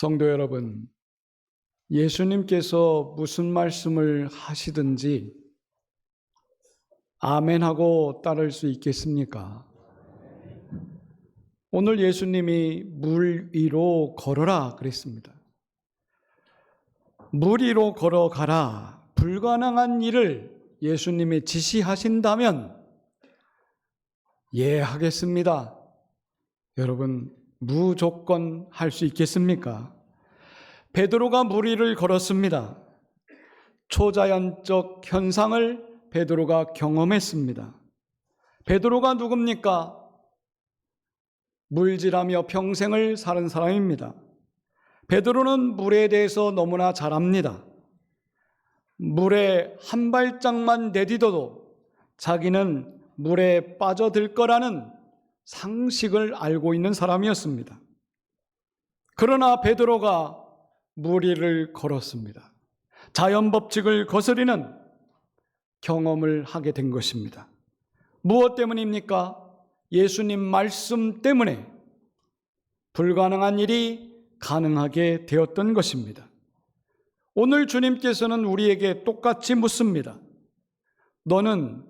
성도 여러분, 예수님께서 무슨 말씀을 하시든지 아멘하고 따를 수 있겠습니까? 오늘 예수님이 물 위로 걸어라 그랬습니다. 물 위로 걸어가라. 불가능한 일을 예수님이 지시하신다면 예, 하겠습니다. 여러분, 무조건 할 수 있겠습니까? 베드로가 물 위를 걸었습니다. 초자연적 현상을 베드로가 경험했습니다. 베드로가 누굽니까? 물질하며 평생을 사는 사람입니다. 베드로는 물에 대해서 너무나 잘 압니다. 물에 한 발짝만 내디뎌도 자기는 물에 빠져들 거라는 상식을 알고 있는 사람이었습니다. 그러나 베드로가 물 위를 걸었습니다. 자연 법칙을 거스리는 경험을 하게 된 것입니다. 무엇 때문입니까? 예수님 말씀 때문에 불가능한 일이 가능하게 되었던 것입니다. 오늘 주님께서는 우리에게 똑같이 묻습니다. 너는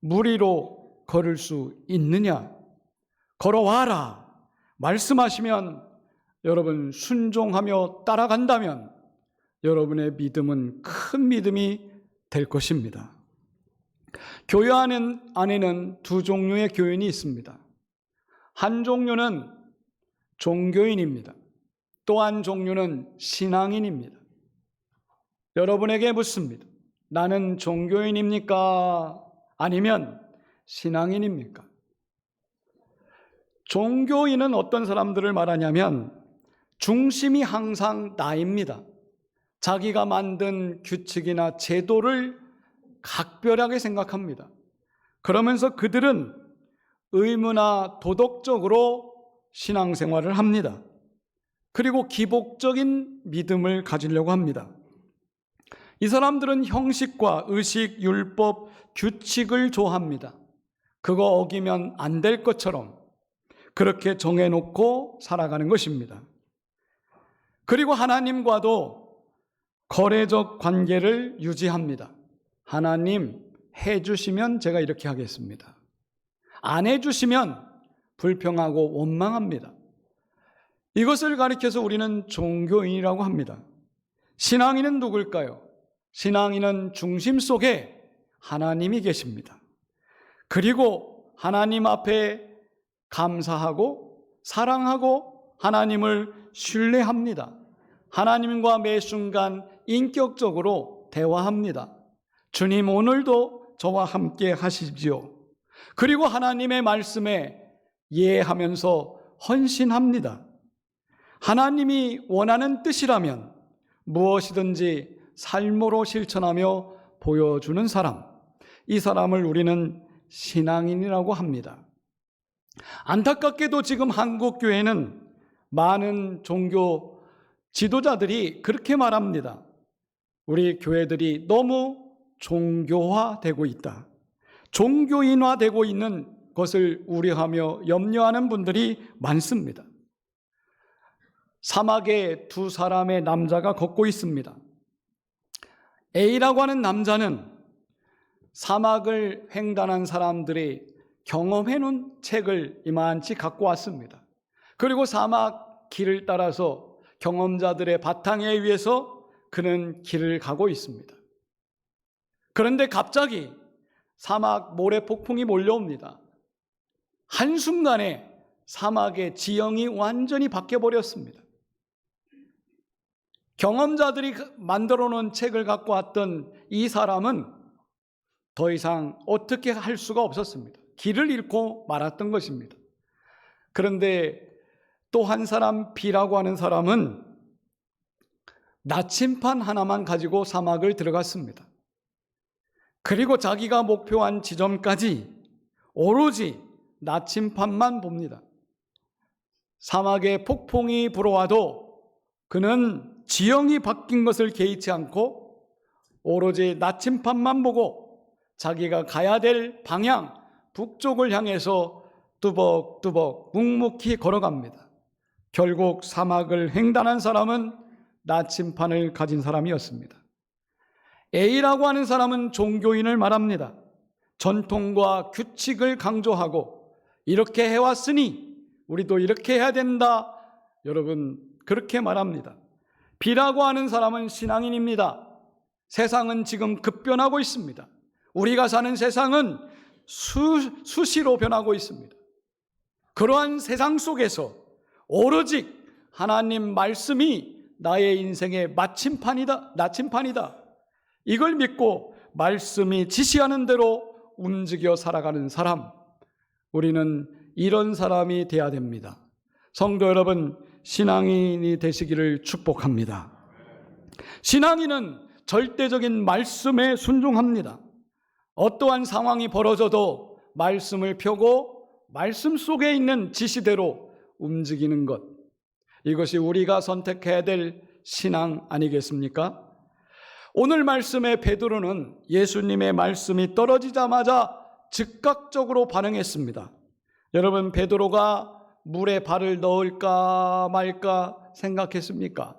물 위로 걸을 수 있느냐? 걸어와라. 말씀하시면 여러분 순종하며 따라간다면 여러분의 믿음은 큰 믿음이 될 것입니다. 교회 안에는 두 종류의 교인이 있습니다. 한 종류는 종교인입니다. 또 한 종류는 신앙인입니다. 여러분에게 묻습니다. 나는 종교인입니까? 아니면 신앙인입니까? 종교인은 어떤 사람들을 말하냐면 중심이 항상 나입니다. 자기가 만든 규칙이나 제도를 각별하게 생각합니다. 그러면서 그들은 의무나 도덕적으로 신앙생활을 합니다. 그리고 기복적인 믿음을 가지려고 합니다. 이 사람들은 형식과 의식, 율법, 규칙을 좋아합니다. 그거 어기면 안 될 것처럼 그렇게 정해놓고 살아가는 것입니다. 그리고 하나님과도 거래적 관계를 유지합니다. 하나님 해주시면 제가 이렇게 하겠습니다. 안 해주시면 불평하고 원망합니다. 이것을 가리켜서 우리는 종교인이라고 합니다. 신앙인은 누굴까요? 신앙인은 중심 속에 하나님이 계십니다. 그리고 하나님 앞에 감사하고 사랑하고 하나님을 신뢰합니다. 하나님과 매 순간 인격적으로 대화합니다. 주님 오늘도 저와 함께 하시지요. 그리고 하나님의 말씀에 예하면서 헌신합니다. 하나님이 원하는 뜻이라면 무엇이든지 삶으로 실천하며 보여주는 사람, 이 사람을 우리는 신앙인이라고 합니다. 안타깝게도 지금 한국 교회는 많은 종교 지도자들이 그렇게 말합니다. 우리 교회들이 너무 종교화되고 있다. 종교인화되고 있는 것을 우려하며 염려하는 분들이 많습니다. 사막에 두 사람의 남자가 걷고 있습니다. A라고 하는 남자는 사막을 횡단한 사람들이 경험해놓은 책을 이만치 갖고 왔습니다. 그리고 사막 길을 따라서 경험자들의 바탕에 의해서 그는 길을 가고 있습니다. 그런데 갑자기 사막 모래폭풍이 몰려옵니다. 한순간에 사막의 지형이 완전히 바뀌어버렸습니다. 경험자들이 만들어 놓은 책을 갖고 왔던 이 사람은 더 이상 어떻게 할 수가 없었습니다. 길을 잃고 말았던 것입니다. 그런데 또 한 사람 B라고 하는 사람은 나침판 하나만 가지고 사막을 들어갔습니다. 그리고 자기가 목표한 지점까지 오로지 나침판만 봅니다. 사막에 폭풍이 불어와도 그는 지형이 바뀐 것을 개의치 않고 오로지 나침판만 보고 자기가 가야 될 방향, 북쪽을 향해서 뚜벅뚜벅 묵묵히 걸어갑니다. 결국 사막을 횡단한 사람은 나침판을 가진 사람이었습니다. A라고 하는 사람은 종교인을 말합니다. 전통과 규칙을 강조하고 이렇게 해왔으니 우리도 이렇게 해야 된다. 여러분, 그렇게 말합니다. B라고 하는 사람은 신앙인입니다. 세상은 지금 급변하고 있습니다. 우리가 사는 세상은 수시로 변하고 있습니다. 그러한 세상 속에서 오로지 하나님 말씀이 나의 인생의 나침판이다. 이걸 믿고 말씀이 지시하는 대로 움직여 살아가는 사람, 우리는 이런 사람이 돼야 됩니다. 성도 여러분, 신앙인이 되시기를 축복합니다. 신앙인은 절대적인 말씀에 순종합니다. 어떠한 상황이 벌어져도 말씀을 펴고 말씀 속에 있는 지시대로 움직이는 것, 이것이 우리가 선택해야 될 신앙 아니겠습니까? 오늘 말씀의 베드로는 예수님의 말씀이 떨어지자마자 즉각적으로 반응했습니다. 여러분, 베드로가 물에 발을 넣을까 말까 생각했습니까?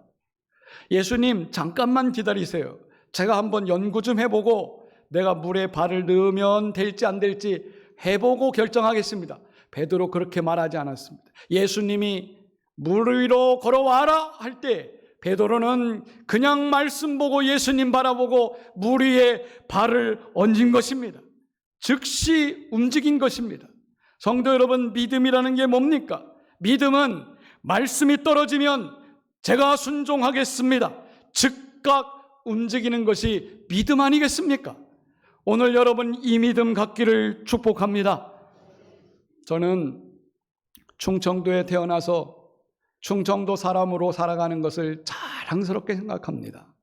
예수님, 잠깐만 기다리세요. 제가 한번 연구 좀 해보고 내가 물에 발을 넣으면 될지 안 될지 해보고 결정하겠습니다. 베드로 그렇게 말하지 않았습니다. 예수님이 물 위로 걸어와라 할 때 베드로는 그냥 말씀 보고 예수님 바라보고 물 위에 발을 얹은 것입니다. 즉시 움직인 것입니다. 성도 여러분, 믿음이라는 게 뭡니까? 믿음은 말씀이 떨어지면 제가 순종하겠습니다. 즉각 움직이는 것이 믿음 아니겠습니까? 오늘 여러분 이 믿음 갖기를 축복합니다. 저는 충청도에 태어나서 충청도 사람으로 살아가는 것을 자랑스럽게 생각합니다.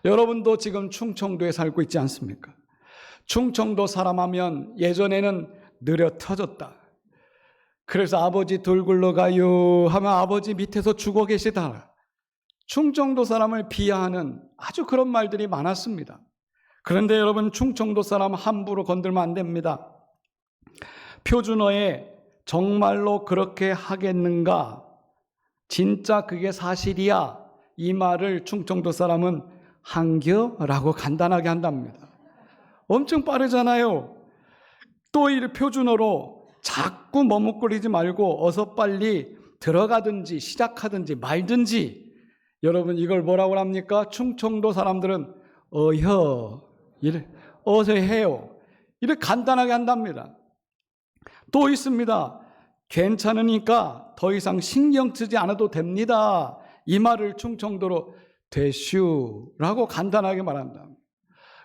여러분도 지금 충청도에 살고 있지 않습니까? 충청도 사람 하면 예전에는 느려 터졌다. 그래서 아버지 돌 굴러가요 하면 아버지 밑에서 죽어 계시다. 충청도 사람을 비하하는 아주 그런 말들이 많았습니다. 그런데 여러분, 충청도 사람 함부로 건들면 안 됩니다. 표준어에 정말로 그렇게 하겠는가? 진짜 그게 사실이야? 이 말을 충청도 사람은 한겨라고 간단하게 한답니다. 엄청 빠르잖아요. 또 이 표준어로 자꾸 머뭇거리지 말고 어서 빨리 들어가든지 시작하든지 말든지. 여러분, 이걸 뭐라고 합니까? 충청도 사람들은 이래 어서 해요. 이렇게 간단하게 한답니다. 또 있습니다. 괜찮으니까 더 이상 신경 쓰지 않아도 됩니다. 이 말을 충청도로 되슈라고 간단하게 말한다.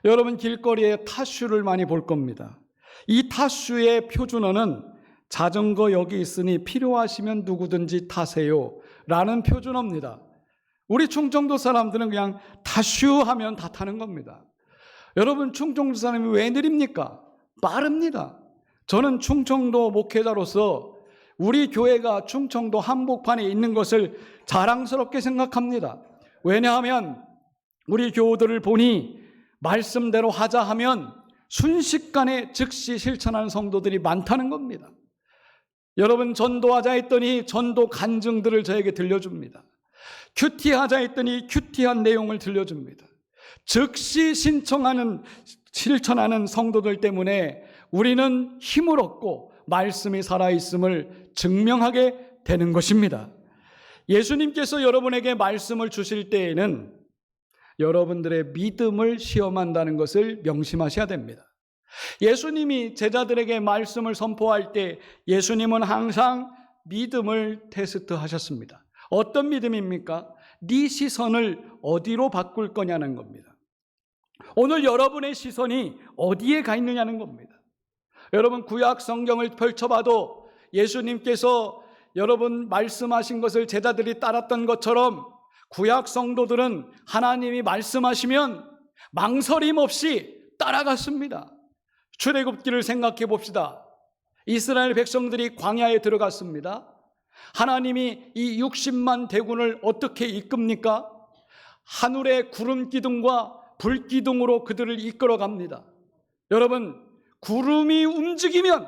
여러분, 길거리에 타슈를 많이 볼 겁니다. 이 타슈의 표준어는 자전거 여기 있으니 필요하시면 누구든지 타세요 라는 표준어입니다. 우리 충청도 사람들은 그냥 타슈 하면 다 타는 겁니다. 여러분, 충청도 사람이 왜 느립니까? 빠릅니다. 저는 충청도 목회자로서 우리 교회가 충청도 한복판에 있는 것을 자랑스럽게 생각합니다. 왜냐하면 우리 교우들을 보니 말씀대로 하자 하면 순식간에 즉시 실천하는 성도들이 많다는 겁니다. 여러분, 전도하자 했더니 전도 간증들을 저에게 들려줍니다. 큐티하자 했더니 큐티한 내용을 들려줍니다. 즉시 실천하는 성도들 때문에 우리는 힘을 얻고 말씀이 살아있음을 증명하게 되는 것입니다. 예수님께서 여러분에게 말씀을 주실 때에는 여러분들의 믿음을 시험한다는 것을 명심하셔야 됩니다. 예수님이 제자들에게 말씀을 선포할 때 예수님은 항상 믿음을 테스트하셨습니다. 어떤 믿음입니까? 네 시선을 어디로 바꿀 거냐는 겁니다. 오늘 여러분의 시선이 어디에 가 있느냐는 겁니다. 여러분, 구약 성경을 펼쳐봐도 예수님께서 여러분 말씀하신 것을 제자들이 따랐던 것처럼 구약 성도들은 하나님이 말씀하시면 망설임 없이 따라갔습니다. 출애굽기를 생각해 봅시다. 이스라엘 백성들이 광야에 들어갔습니다. 하나님이 이 60만 대군을 어떻게 이끕니까? 하늘의 구름 기둥과 불 기둥으로 그들을 이끌어 갑니다. 여러분, 구름이 움직이면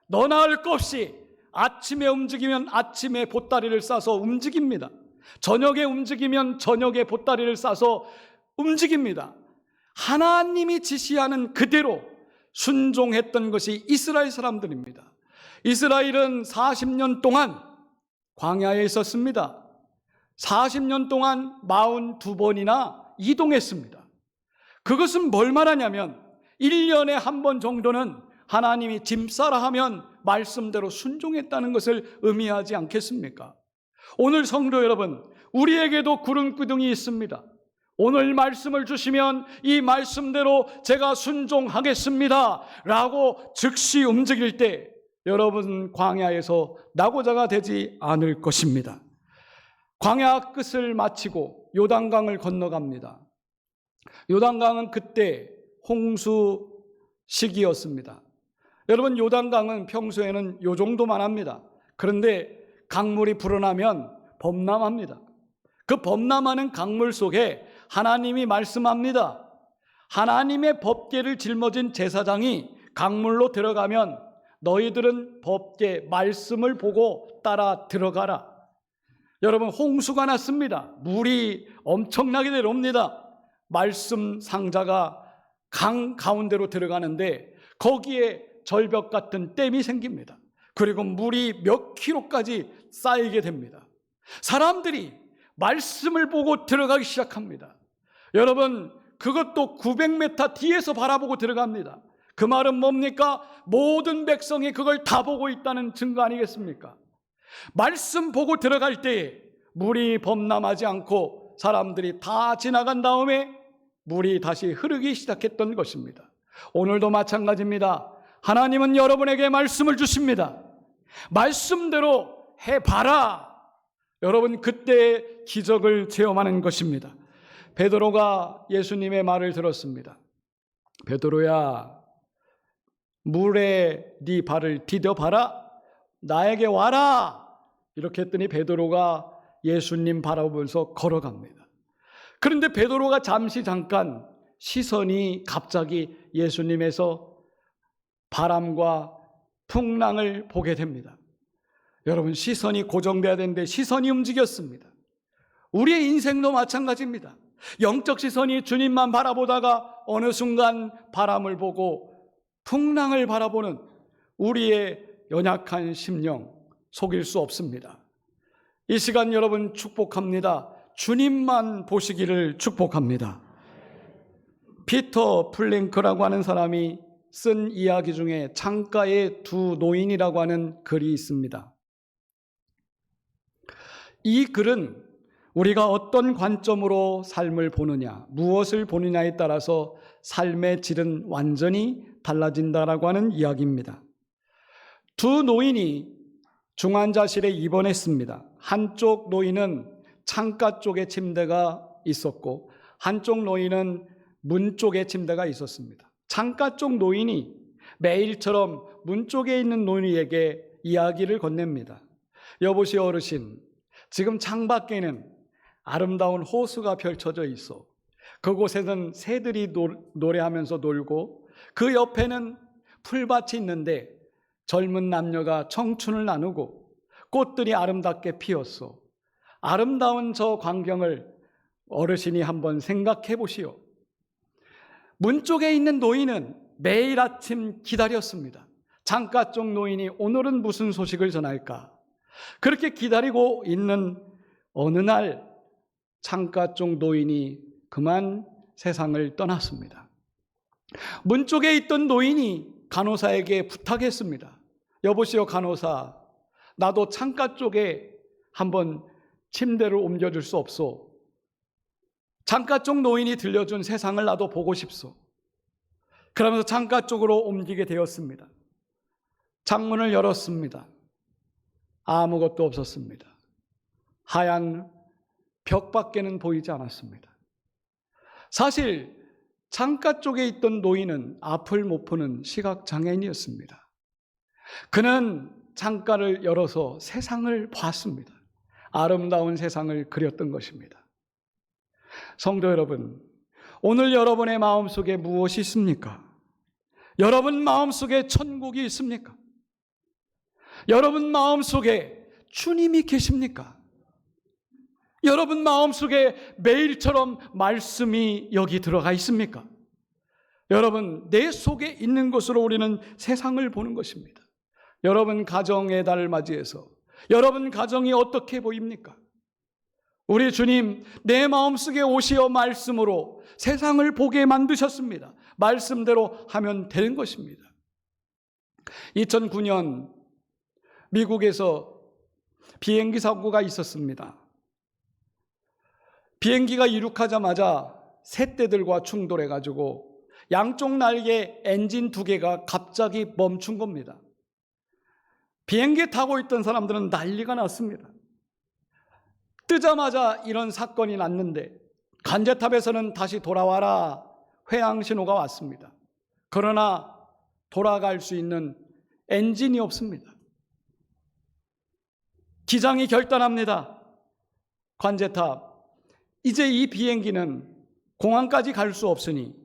너나 할 것 없이 아침에 움직이면 아침에 보따리를 싸서 움직입니다. 저녁에 움직이면 저녁에 보따리를 싸서 움직입니다. 하나님이 지시하는 그대로 순종했던 것이 이스라엘 사람들입니다. 이스라엘은 40년 동안 광야에 있었습니다. 40년 동안 42번이나 이동했습니다. 그것은 뭘 말하냐면 1년에 한 번 정도는 하나님이 짐 싸라 하면 말씀대로 순종했다는 것을 의미하지 않겠습니까? 오늘 성도 여러분, 우리에게도 구름기둥이 있습니다. 오늘 말씀을 주시면 이 말씀대로 제가 순종하겠습니다 라고 즉시 움직일 때 여러분 광야에서 낙오자가 되지 않을 것입니다. 광야 끝을 마치고 요단강을 건너갑니다. 요단강은 그때 홍수 시기였습니다. 여러분, 요단강은 평소에는 요 정도만 합니다. 그런데 강물이 불어나면 범람합니다. 그 범람하는 강물 속에 하나님이 말씀합니다. 하나님의 법궤를 짊어진 제사장이 강물로 들어가면 너희들은 법궤 말씀을 보고 따라 들어가라. 여러분, 홍수가 났습니다. 물이 엄청나게 내려옵니다. 말씀 상자가 강 가운데로 들어가는데 거기에 절벽 같은 댐이 생깁니다. 그리고 물이 몇 킬로까지 쌓이게 됩니다. 사람들이 말씀을 보고 들어가기 시작합니다. 여러분, 그것도 900m 뒤에서 바라보고 들어갑니다. 그 말은 뭡니까? 모든 백성이 그걸 다 보고 있다는 증거 아니겠습니까? 말씀 보고 들어갈 때에 물이 범람하지 않고 사람들이 다 지나간 다음에 물이 다시 흐르기 시작했던 것입니다. 오늘도 마찬가지입니다. 하나님은 여러분에게 말씀을 주십니다. 말씀대로 해봐라. 여러분, 그때의 기적을 체험하는 것입니다. 베드로가 예수님의 말을 들었습니다. 베드로야, 물에 네 발을 디뎌봐라. 나에게 와라. 이렇게 했더니 베드로가 예수님 바라보면서 걸어갑니다. 그런데 베드로가 잠깐 시선이 갑자기 예수님에서 바람과 풍랑을 보게 됩니다. 여러분, 시선이 고정돼야 되는데 시선이 움직였습니다. 우리의 인생도 마찬가지입니다. 영적 시선이 주님만 바라보다가 어느 순간 바람을 보고 풍랑을 바라보는 우리의 연약한 심령 속일 수 없습니다. 이 시간 여러분 축복합니다. 주님만 보시기를 축복합니다. 피터 플랭크라고 하는 사람이 쓴 이야기 중에 창가의 두 노인이라고 하는 글이 있습니다. 이 글은 우리가 어떤 관점으로 삶을 보느냐, 무엇을 보느냐에 따라서 삶의 질은 완전히 달라진다라고 하는 이야기입니다. 두 노인이 중환자실에 입원했습니다. 한쪽 노인은 창가 쪽에 침대가 있었고 한쪽 노인은 문 쪽에 침대가 있었습니다. 창가 쪽 노인이 매일처럼 문 쪽에 있는 노인에게 이야기를 건넵니다. 여보시오 어르신, 지금 창밖에는 아름다운 호수가 펼쳐져 있어. 그곳에는 새들이 노래하면서 놀고 그 옆에는 풀밭이 있는데 젊은 남녀가 청춘을 나누고 꽃들이 아름답게 피었어. 아름다운 저 광경을 어르신이 한번 생각해 보시오. 문 쪽에 있는 노인은 매일 아침 기다렸습니다. 창가 쪽 노인이 오늘은 무슨 소식을 전할까? 그렇게 기다리고 있는 어느 날 창가 쪽 노인이 그만 세상을 떠났습니다. 문 쪽에 있던 노인이 간호사에게 부탁했습니다. 여보시오 간호사, 나도 창가 쪽에 한번 침대를 옮겨줄 수 없소. 창가 쪽 노인이 들려준 세상을 나도 보고 싶소. 그러면서 창가 쪽으로 옮기게 되었습니다. 창문을 열었습니다. 아무것도 없었습니다. 하얀 벽밖에는 보이지 않았습니다. 사실 창가 쪽에 있던 노인은 앞을 못 보는 시각장애인이었습니다. 그는 창가를 열어서 세상을 봤습니다. 아름다운 세상을 그렸던 것입니다. 성도 여러분, 오늘 여러분의 마음속에 무엇이 있습니까? 여러분 마음속에 천국이 있습니까? 여러분 마음속에 주님이 계십니까? 여러분 마음속에 매일처럼 말씀이 여기 들어가 있습니까? 여러분, 내 속에 있는 것으로 우리는 세상을 보는 것입니다. 여러분 가정의 달을 맞이해서 여러분 가정이 어떻게 보입니까? 우리 주님, 내 마음속에 오시어 말씀으로 세상을 보게 만드셨습니다. 말씀대로 하면 되는 것입니다. 2009년 미국에서 비행기 사고가 있었습니다. 비행기가 이륙하자마자 새떼들과 충돌해가지고 양쪽 날개 엔진 2개가 갑자기 멈춘 겁니다. 비행기에 타고 있던 사람들은 난리가 났습니다. 뜨자마자 이런 사건이 났는데 관제탑에서는 다시 돌아와라 회항 신호가 왔습니다. 그러나 돌아갈 수 있는 엔진이 없습니다. 기장이 결단합니다. 관제탑, 이제 이 비행기는 공항까지 갈 수 없으니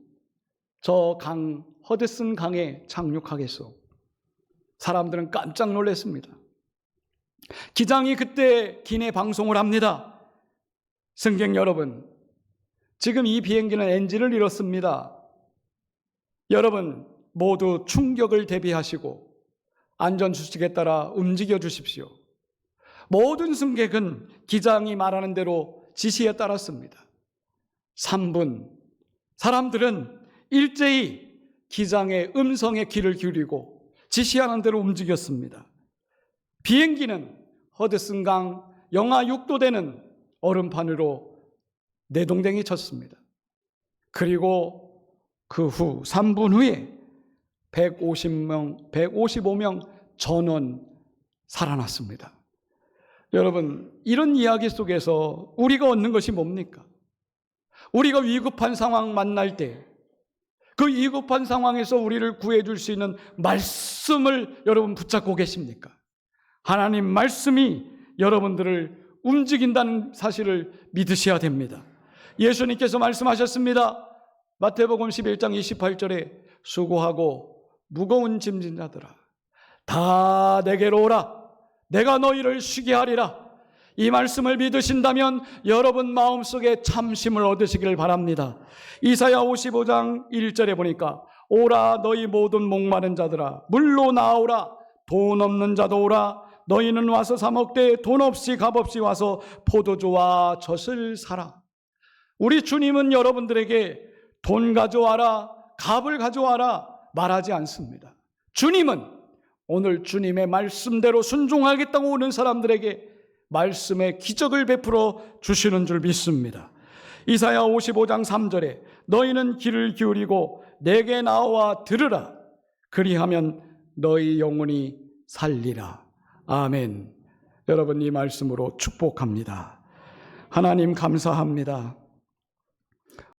저 강, 허드슨 강에 착륙하겠소. 사람들은 깜짝 놀랐습니다. 기장이 그때 기내 방송을 합니다. 승객 여러분, 지금 이 비행기는 엔진을 잃었습니다. 여러분 모두 충격을 대비하시고 안전수칙에 따라 움직여 주십시오. 모든 승객은 기장이 말하는 대로 지시에 따랐습니다. 3분, 사람들은 일제히 기장의 음성에 귀를 기울이고 지시하는 대로 움직였습니다. 비행기는 허드슨강 영하 6도 되는 얼음판으로 내동댕이 쳤습니다. 그리고 그 후 3분 후에 155명 전원 살아났습니다. 여러분, 이런 이야기 속에서 우리가 얻는 것이 뭡니까? 우리가 위급한 상황 만날 때 그 위급한 상황에서 우리를 구해줄 수 있는 말씀을 여러분 붙잡고 계십니까? 하나님 말씀이 여러분들을 움직인다는 사실을 믿으셔야 됩니다. 예수님께서 말씀하셨습니다. 마태복음 11장 28절에 수고하고 무거운 짐진 자들아 다 내게로 오라 내가 너희를 쉬게 하리라. 이 말씀을 믿으신다면 여러분 마음속에 참심을 얻으시기를 바랍니다. 이사야 55장 1절에 보니까 오라 너희 모든 목마른 자들아 물로 나오라 돈 없는 자도 오라 너희는 와서 사 먹되 돈 없이 값 없이 와서 포도주와 젖을 사라. 우리 주님은 여러분들에게 돈 가져와라 값을 가져와라 말하지 않습니다. 주님은 오늘 주님의 말씀대로 순종하겠다고 오는 사람들에게 말씀의 기적을 베풀어 주시는 줄 믿습니다. 이사야 55장 3절에 너희는 귀를 기울이고 내게 나와 들으라 그리하면 너희 영혼이 살리라. 아멘. 여러분 이 말씀으로 축복합니다. 하나님 감사합니다.